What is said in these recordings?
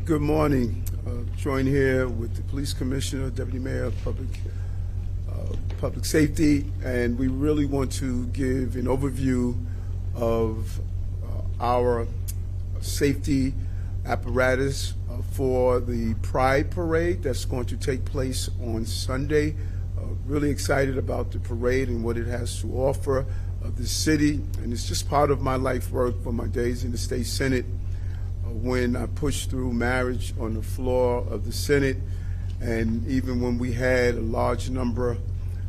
Good morning. Joined here with the Police Commissioner, Deputy Mayor of Public Safety, and we really want to give an overview of our safety apparatus for the Pride Parade that's going to take place on Sunday. Really excited about the parade and what it has to offer the city, and it's just part of my life work for my days in the State Senate when I pushed through marriage on the floor of the Senate, and even when we had a large number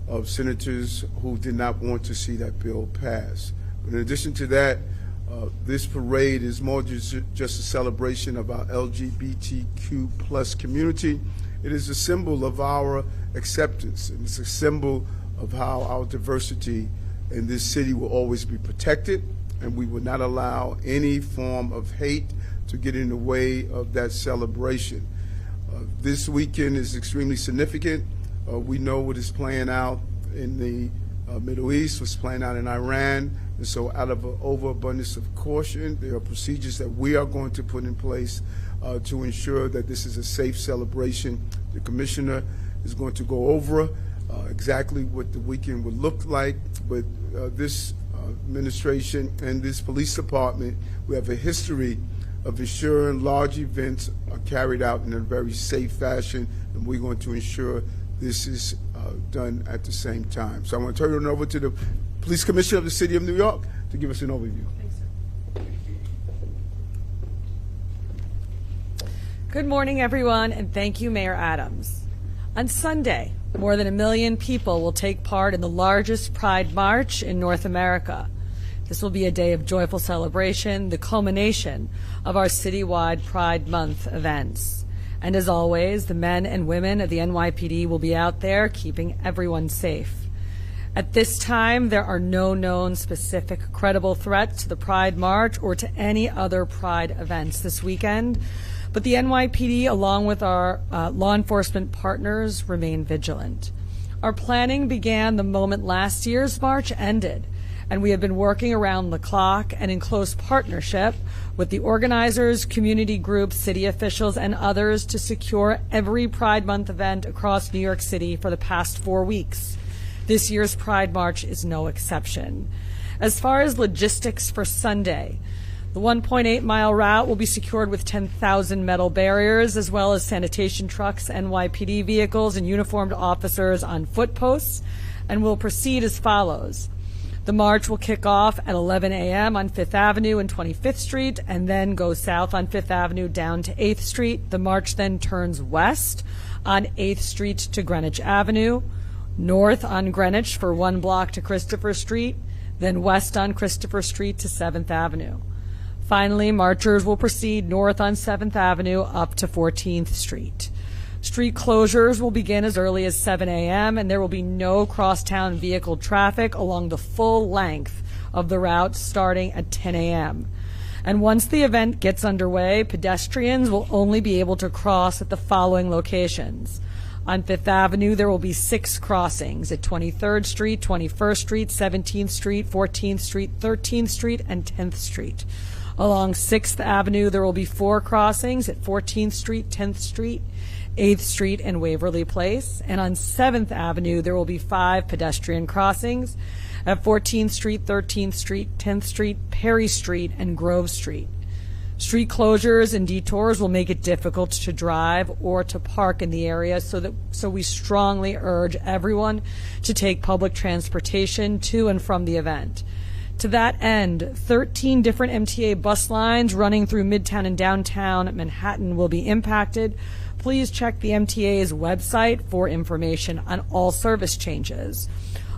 of senators who did not want to see that bill pass. In addition to that, this parade is more just a celebration of our LGBTQ plus community. It is a symbol of our acceptance, and it's a symbol of how our diversity in this city will always be protected, and we will not allow any form of hate to get in the way of that celebration. This weekend is extremely significant. We know what is playing out in the Middle East, what's playing out in Iran, and so out of an overabundance of caution, there are procedures that we are going to put in place to ensure that this is a safe celebration. The Commissioner is going to go over exactly what the weekend would look like, but this administration and this police department, we have a history of ensuring large events are carried out in a very safe fashion, and we're going to ensure this is done at the same time. So I want to turn it over to the Police Commissioner of the City of New York to give us an overview. Thanks, sir. Good morning, everyone, and thank you, Mayor Adams. On Sunday, more than 1 million people will take part in the largest Pride March in North America. This will be a day of joyful celebration, the culmination of our citywide Pride Month events. And as always, the men and women of the NYPD will be out there keeping everyone safe. At this time, there are no known specific credible threats to the Pride March or to any other Pride events this weekend, but the NYPD, along with our law enforcement partners, remain vigilant. Our planning began the moment last year's march ended, and we have been working around the clock and in close partnership with the organizers, community groups, city officials, and others to secure every Pride Month event across New York City for the past 4 weeks. This year's Pride March is no exception. As far as logistics for Sunday, the 1.8-mile route will be secured with 10,000 metal barriers, as well as sanitation trucks, NYPD vehicles, and uniformed officers on foot posts, and will proceed as follows. The march will kick off at 11 a.m. on 5th Avenue and 25th Street, and then go south on 5th Avenue down to 8th Street. The march then turns west on 8th Street to Greenwich Avenue, north on Greenwich for 1 block to Christopher Street, then west on Christopher Street to 7th Avenue. Finally, marchers will proceed north on 7th Avenue up to 14th Street. Street closures will begin as early as 7 a.m., and there will be no crosstown vehicle traffic along the full length of the route starting at 10 a.m. And once the event gets underway, pedestrians will only be able to cross at the following locations. On 5th Avenue, there will be 6 crossings at 23rd Street, 21st Street, 17th Street, 14th Street, 13th Street, and 10th Street. Along 6th Avenue, there will be 4 crossings at 14th Street, 10th Street, 8th Street, and Waverly Place. And on 7th Avenue, there will be 5 pedestrian crossings at 14th Street, 13th Street, 10th Street, Perry Street, and Grove Street. Street closures and detours will make it difficult to drive or to park in the area, so we strongly urge everyone to take public transportation to and from the event. To that end, 13 different MTA bus lines running through Midtown and downtown Manhattan will be impacted. Please check the MTA's website for information on all service changes.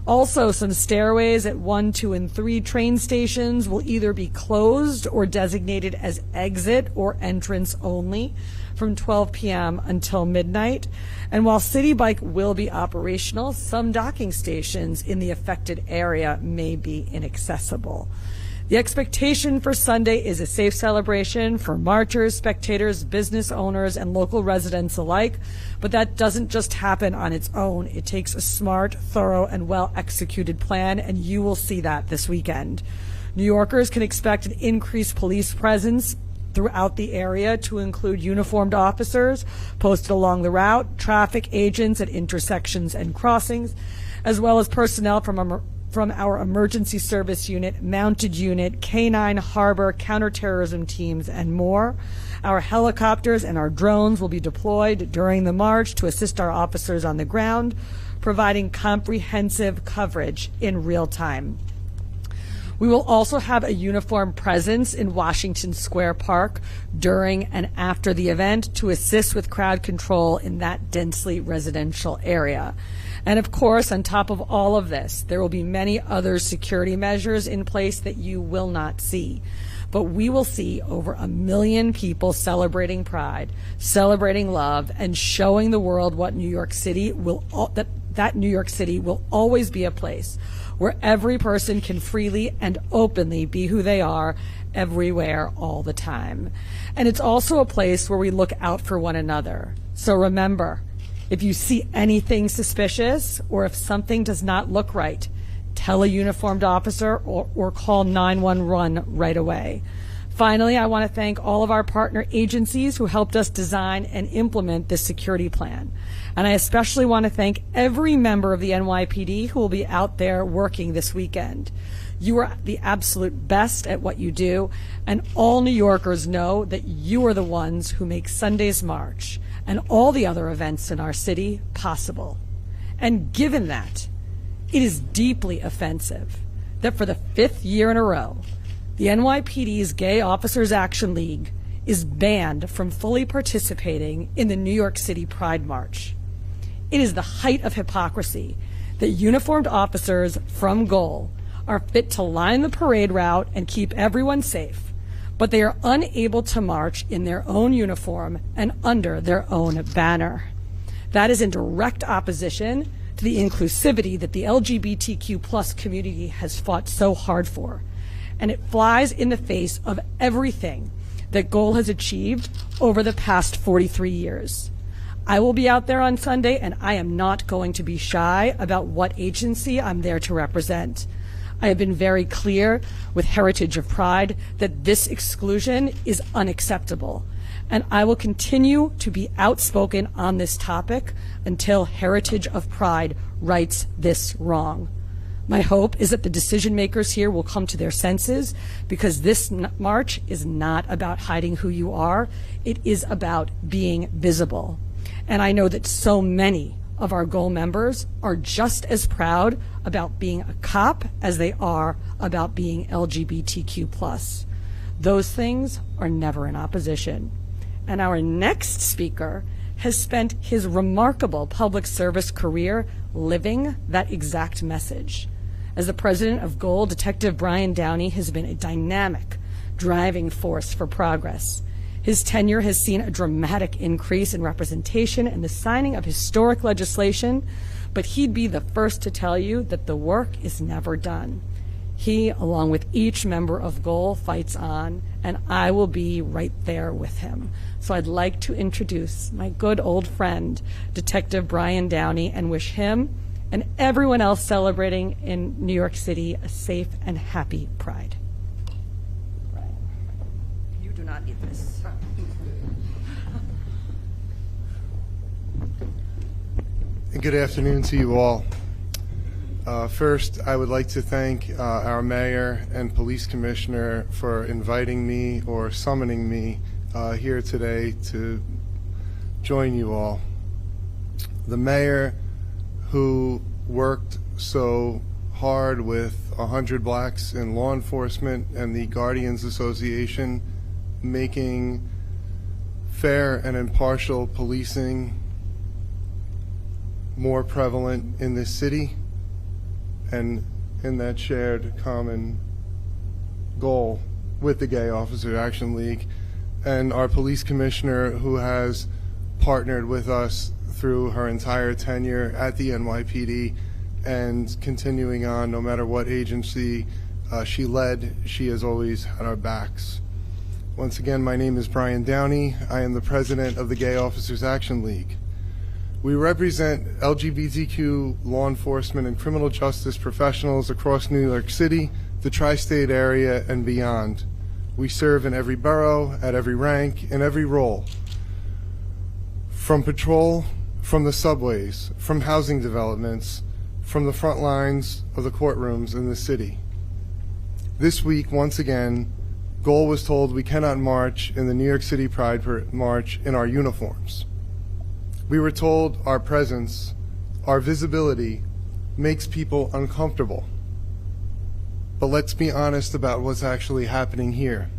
Also, some stairways at 1, 2, and 3 train stations will either be closed or designated as exit or entrance only from 12 p.m. until midnight. And while City Bike will be operational, some docking stations in the affected area may be inaccessible. The expectation for Sunday is a safe celebration for marchers, spectators, business owners, and local residents alike, but that doesn't just happen on its own. It takes a smart, thorough, and well-executed plan, and you will see that this weekend. New Yorkers can expect an increased police presence throughout the area to include uniformed officers posted along the route, traffic agents at intersections and crossings, as well as personnel from our emergency service unit, mounted unit, K-9 harbor, counterterrorism teams, and more. Our helicopters and our drones will be deployed during the march to assist our officers on the ground, providing comprehensive coverage in real time. We will also have a uniformed presence in Washington Square Park during and after the event to assist with crowd control in that densely residential area. And of course, on top of all of this, there will be many other security measures in place that you will not see. But we will see over 1 million people celebrating Pride, celebrating love, and showing the world what New York City that New York City will always be a place where every person can freely and openly be who they are everywhere all the time. And it's also a place where we look out for one another. So remember, if you see anything suspicious or if something does not look right, tell a uniformed officer or call 911 right away. Finally, I want to thank all of our partner agencies who helped us design and implement this security plan. And I especially want to thank every member of the NYPD who will be out there working this weekend. You are the absolute best at what you do, and all New Yorkers know that you are the ones who make Sunday's March and all the other events in our city possible. And given that, it is deeply offensive that for the 5th year in a row, the NYPD's Gay Officers Action League is banned from fully participating in the New York City Pride March. It is the height of hypocrisy that uniformed officers from GOAL are fit to line the parade route and keep everyone safe, but they are unable to march in their own uniform and under their own banner. That is in direct opposition to the inclusivity that the LGBTQ+ community has fought so hard for. And it flies in the face of everything that GOAL has achieved over the past 43 years. I will be out there on Sunday, and I am not going to be shy about what agency I'm there to represent. I have been very clear with Heritage of Pride that this exclusion is unacceptable, and I will continue to be outspoken on this topic until Heritage of Pride rights this wrong. My hope is that the decision makers here will come to their senses, because this march is not about hiding who you are. It is about being visible. And I know that so many of our GOAL members are just as proud about being a cop as they are about being LGBTQ+. Those things are never in opposition. And our next speaker has spent his remarkable public service career living that exact message. As the president of GOAL, Detective Brian Downey has been a dynamic, driving force for progress. His tenure has seen a dramatic increase in representation and the signing of historic legislation, but he'd be the first to tell you that the work is never done. He, along with each member of GOAL, fights on, and I will be right there with him. So I'd like to introduce my good old friend, Detective Brian Downey, and wish him and everyone else celebrating in New York City a safe and happy Pride. Brian, you do not need this. And good afternoon to you all. First, I would like to thank our mayor and police commissioner for inviting me or summoning me here today to join you all. The mayor, who worked so hard with 100 Blacks in law enforcement and the Guardians Association, making fair and impartial policing more prevalent in this city and in that shared common goal with the Gay Officers Action League, and our police commissioner, who has partnered with us through her entire tenure at the NYPD and continuing on no matter what agency she led, she has always had our backs. Once again, my name is Brian Downey. I am the president of the Gay Officers Action League. We represent LGBTQ law enforcement and criminal justice professionals across New York City, the tri-state area, and beyond. We serve in every borough, at every rank, in every role. From patrol, from the subways, from housing developments, from the front lines of the courtrooms in the city. This week, once again, GOAL was told we cannot march in the New York City Pride March in our uniforms. We were told our presence, our visibility, makes people uncomfortable. But let's be honest about what's actually happening here.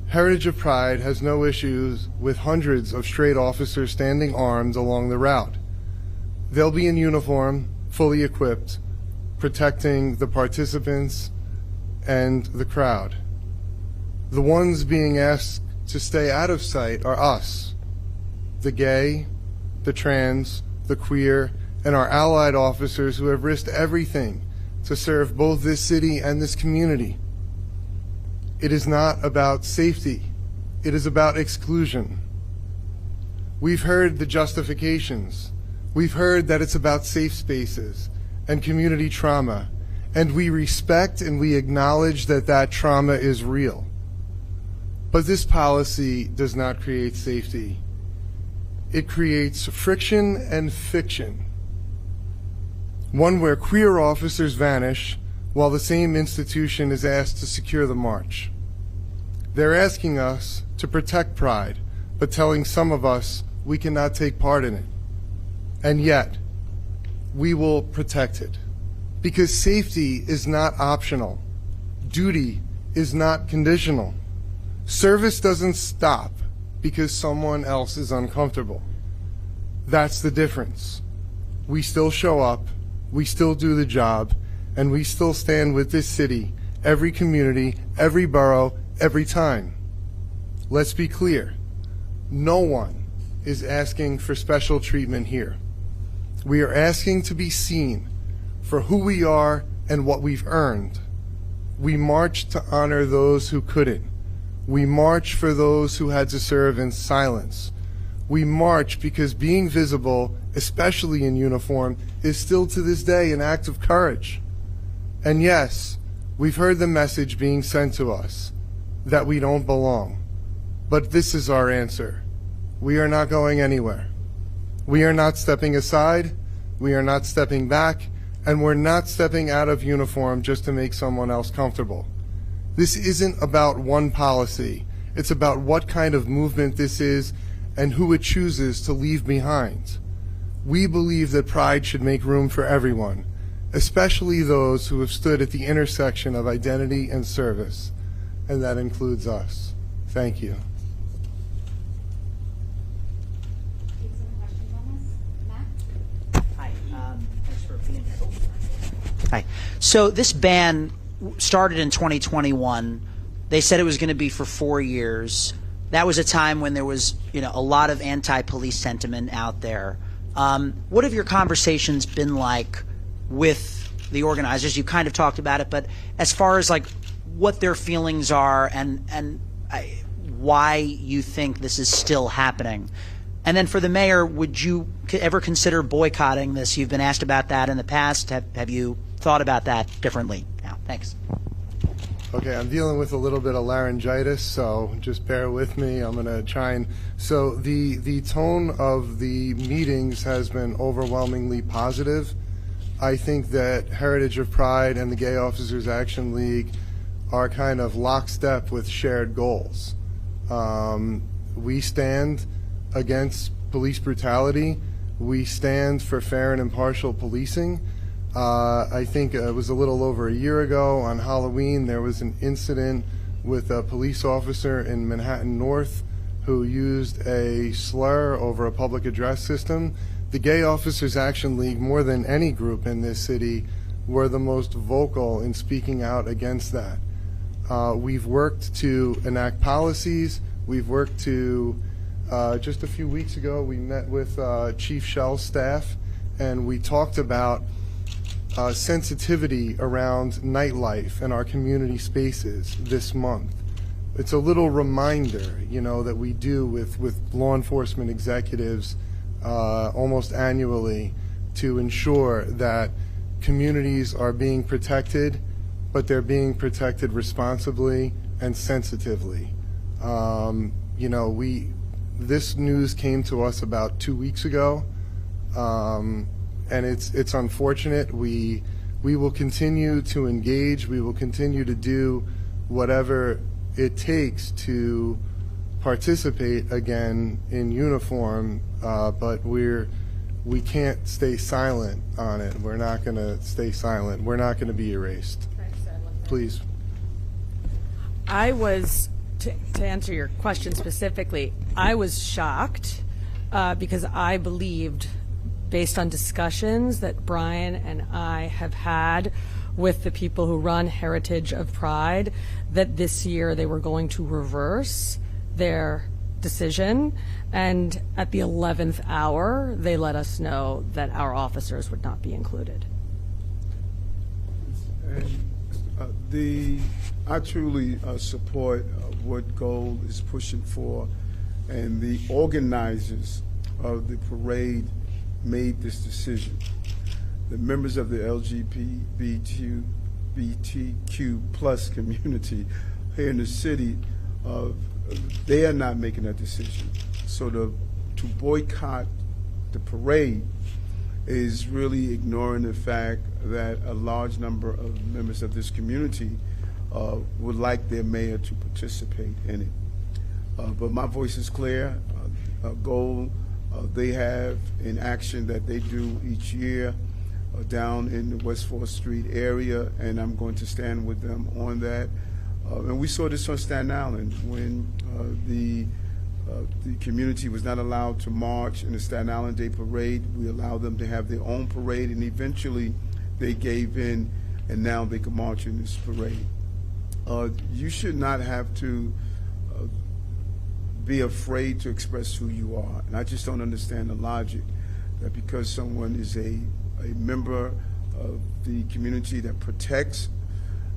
Heritage of Pride has no issues with hundreds of straight officers standing armed along the route. They'll be in uniform, fully equipped, protecting the participants and the crowd. The ones being asked to stay out of sight are us, the gay, the trans, the queer, and our allied officers who have risked everything to serve both this city and this community. It is not about safety. It is about exclusion. We've heard the justifications. We've heard that it's about safe spaces and community trauma, and we respect and we acknowledge that that trauma is real. But this policy does not create safety. It creates friction and fiction. One where queer officers vanish while the same institution is asked to secure the march. They're asking us to protect Pride, but telling some of us we cannot take part in it. And yet, we will protect it. Because safety is not optional. Duty is not conditional. Service doesn't stop because someone else is uncomfortable. That's the difference. We still show up, we still do the job, and we still stand with this city, every community, every borough, every time. Let's be clear. No one is asking for special treatment here. We are asking to be seen for who we are and what we've earned. We march to honor those who couldn't. We march for those who had to serve in silence. We march because being visible, especially in uniform, is still to this day an act of courage. And yes, we've heard the message being sent to us that we don't belong. But this is our answer. We are not going anywhere. We are not stepping aside, we are not stepping back, and we're not stepping out of uniform just to make someone else comfortable. This isn't about one policy. It's about what kind of movement this is and who it chooses to leave behind. We believe that Pride should make room for everyone, especially those who have stood at the intersection of identity and service, and that includes us. Thank you. Hi, thanks for being here. Hi. So this ban started in 2021. They said it was going to be for 4 years. That was a time when there was, a lot of anti-police sentiment out there. What have your conversations been like with the organizers? You kind of talked about it, but as far as like what their feelings are and why you think this is still happening. And then for the mayor, would you ever consider boycotting this? You've been asked about that in the past. Have you thought about that differently now? Thanks. Okay, I'm dealing with a little bit of laryngitis, so just bear with me. I'm going to try and... So the tone of the meetings has been overwhelmingly positive. I think that Heritage of Pride and the Gay Officers Action League are kind of lockstep with shared goals. We stand against police brutality. We stand for fair and impartial policing. I think it was a little over a year ago on Halloween, there was an incident with a police officer in Manhattan North who used a slur over a public address system. The Gay Officers Action League, more than any group in this city, were the most vocal in speaking out against that. We've worked to enact policies. We've worked to, just a few weeks ago, we met with Chief Shell's staff, and we talked about sensitivity around nightlife and our community spaces this month. It's a little reminder, that we do with law enforcement executives almost annually to ensure that communities are being protected, but they're being protected responsibly and sensitively. This news came to us about 2 weeks ago, and it's unfortunate. We will continue to engage. We will continue to do whatever it takes to participate again in uniform, but we can't stay silent on it. We're not going to stay silent. We're not going to be erased. Please. I was, to answer your question specifically, I was shocked because I believed, based on discussions that Brian and I have had with the people who run Heritage of Pride, that this year they were going to reverse their decision, and at the 11th hour they let us know that our officers would not be included. And I truly support what GOAL is pushing for, and the organizers of the parade made this decision. The members of the LGBTQ plus community here in the city, they are not making that decision. So to boycott the parade is really ignoring the fact that a large number of members of this community would like their mayor to participate in it. But my voice is clear. GOAL, they have an action that they do each year down in the West 4th Street area, and I'm going to stand with them on that. And we saw this on Staten Island when the community was not allowed to march in the Staten Island Day Parade. We allowed them to have their own parade, and eventually they gave in, and now they can march in this parade. You should not have to be afraid to express who you are. And I just don't understand the logic that because someone is a member of the community that protects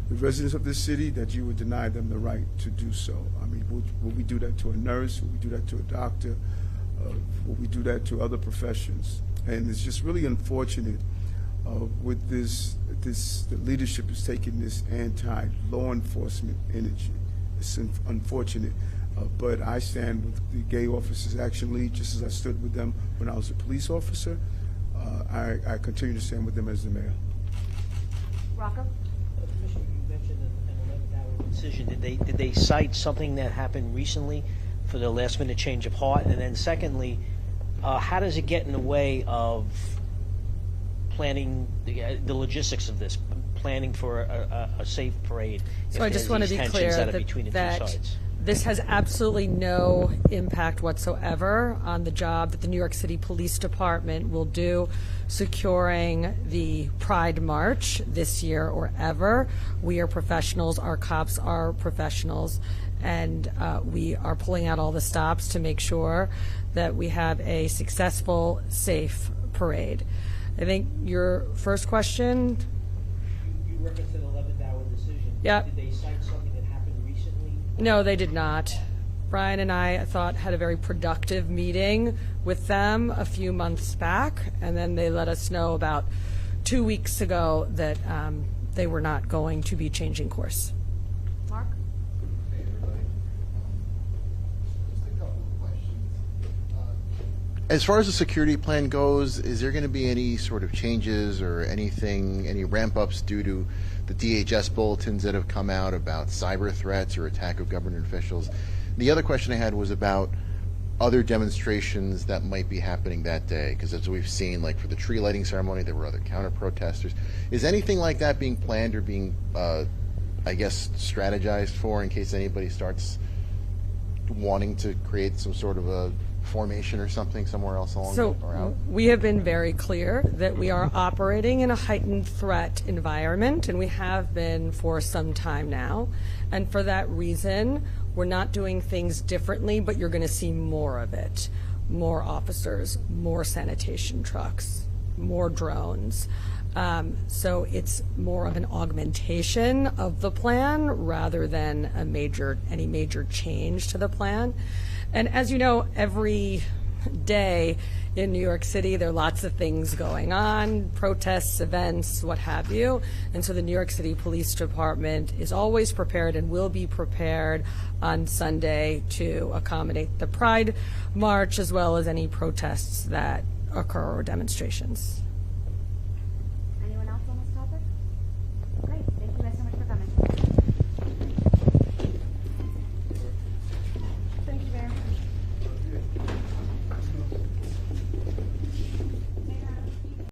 the residents of this city, that you would deny them the right to do so. I mean, would we do that to a nurse? Would we do that to a doctor? Would we do that to other professions? And it's just really unfortunate with the leadership is taking this anti-law enforcement energy. It's unfortunate. But I stand with the Gay Officers Action League, just as I stood with them when I was a police officer. I continue to stand with them as the mayor. Rocco? Commissioner, you mentioned an 11th-hour decision. Did they cite something that happened recently for the last-minute change of heart? And then secondly, how does it get in the way of planning the logistics of this, planning for a safe parade? So I just want to be clear that this has absolutely no impact whatsoever on the job that the New York City Police Department will do securing the Pride March this year or ever. We are professionals, our cops are professionals, and we are pulling out all the stops to make sure that we have a successful, safe parade. I think your first question. You referenced an 11th-hour decision. Yeah. Did they cite something that happened recently? No, they did not. Brian and I thought had a very productive meeting with them a few months back, and then they let us know about 2 weeks ago that they were not going to be changing course. Mark? Hey, everybody. Just a couple of questions. As far as the security plan goes, is there going to be any sort of changes or anything, any ramp-ups due to the DHS bulletins that have come out about cyber threats or attack of government officials? The other question I had was about other demonstrations that might be happening that day, because as we've seen, like for the tree lighting ceremony, there were other counter-protesters. Is anything like that being planned or being, I guess, strategized for in case anybody starts wanting to create some sort of a formation or something somewhere else along So or out? we have been very clear that we are operating in a heightened threat environment, and we have been for some time now. And for that reason, we're not doing things differently, but you're going to see more of it. More officers, more sanitation trucks, more drones. So it's more of an augmentation of the plan rather than any major change to the plan. And as you know, every day in New York City. There are lots of things going on, protests, events, what have you. And so the New York City Police Department is always prepared and will be prepared on Sunday to accommodate the Pride March as well as any protests that occur or demonstrations.